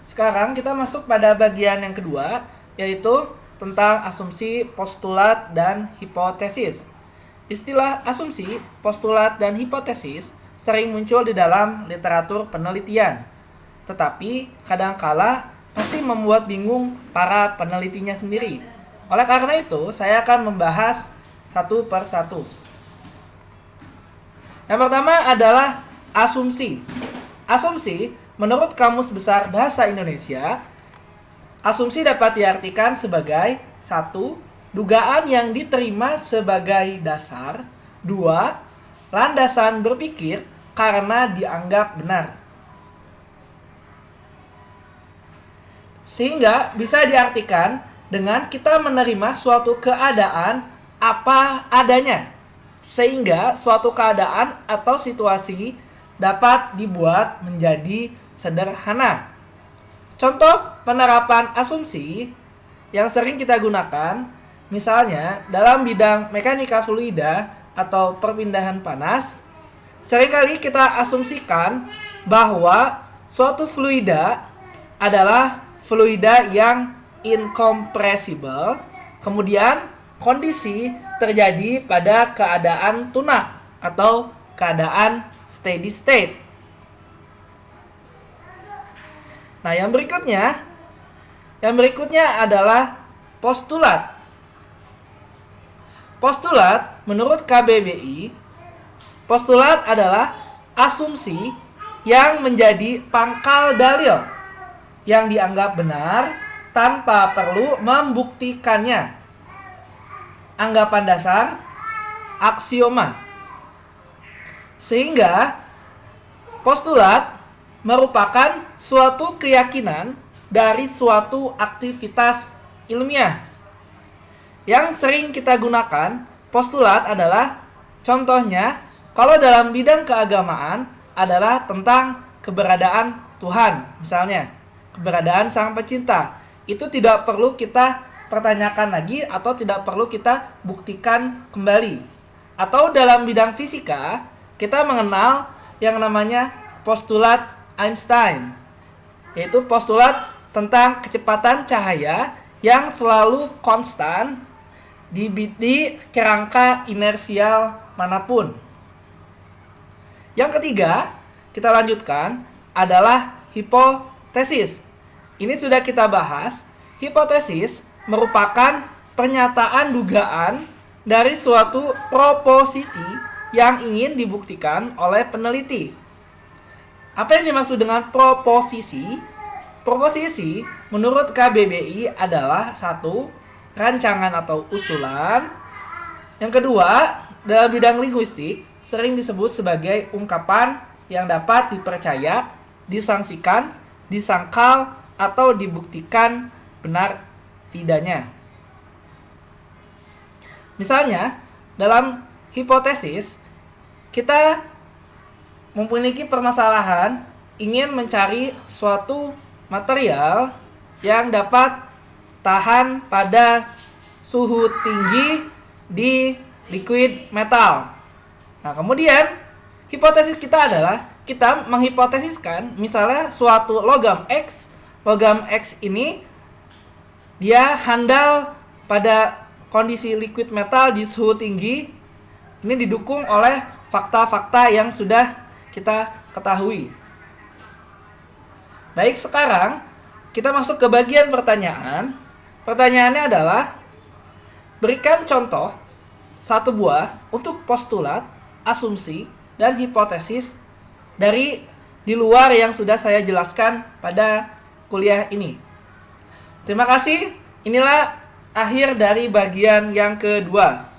Sekarang kita masuk pada bagian yang kedua, yaitu tentang asumsi, postulat, dan hipotesis. Istilah asumsi, postulat, dan hipotesis sering muncul di dalam literatur penelitian. Tetapi kadangkala masih membuat bingung para penelitinya sendiri. Oleh karena itu, saya akan membahas satu per satu. Yang pertama adalah asumsi. Asumsi, menurut Kamus Besar Bahasa Indonesia, asumsi dapat diartikan sebagai 1. Dugaan yang diterima sebagai dasar. 2. Landasan berpikir karena dianggap benar. Sehingga bisa diartikan dengan kita menerima suatu keadaan apa adanya, sehingga suatu keadaan atau situasi dapat dibuat menjadi sederhana. Contoh penerapan asumsi yang sering kita gunakan, misalnya dalam bidang mekanika fluida atau perpindahan panas, seringkali kita asumsikan bahwa suatu fluida adalah fluida yang incompressible, kemudian kondisi terjadi pada keadaan tunak atau keadaan steady state. Nah, yang berikutnya adalah postulat. Postulat menurut KBBI, postulat adalah asumsi yang menjadi pangkal dalil yang dianggap benar tanpa perlu membuktikannya. Anggapan dasar, aksioma. Sehingga postulat merupakan suatu keyakinan dari suatu aktivitas ilmiah. Yang sering kita gunakan postulat adalah, contohnya kalau dalam bidang keagamaan adalah tentang keberadaan Tuhan, misalnya keberadaan Sang Pencipta. Itu tidak perlu kita pertanyakan lagi atau tidak perlu kita buktikan kembali. Atau dalam bidang fisika kita mengenal yang namanya postulat Einstein, yaitu postulat tentang kecepatan cahaya yang selalu konstan di kerangka inersial manapun. Yang ketiga, kita lanjutkan adalah hipotesis. Ini sudah kita bahas. Hipotesis merupakan pernyataan dugaan dari suatu proposisi yang ingin dibuktikan oleh peneliti. Apa yang dimaksud dengan proposisi? Proposisi menurut KBBI adalah 1. Rancangan atau usulan. Yang kedua, dalam bidang linguistik sering disebut sebagai ungkapan yang dapat dipercaya, disangsikan, disangkal, atau dibuktikan benar tidaknya. Misalnya, dalam hipotesis, kita memiliki permasalahan ingin mencari suatu material yang dapat tahan pada suhu tinggi di liquid metal. Nah, kemudian hipotesis kita adalah kita menghipotesiskan misalnya suatu logam X. Logam X ini dia handal pada kondisi liquid metal di suhu tinggi. Ini didukung oleh fakta-fakta yang sudah kita ketahui. Baik, sekarang kita masuk ke bagian pertanyaan. Pertanyaannya adalah, berikan contoh satu buah untuk postulat, asumsi, dan hipotesis dari di luar yang sudah saya jelaskan pada kuliah ini. Terima kasih. Inilah akhir dari bagian yang kedua.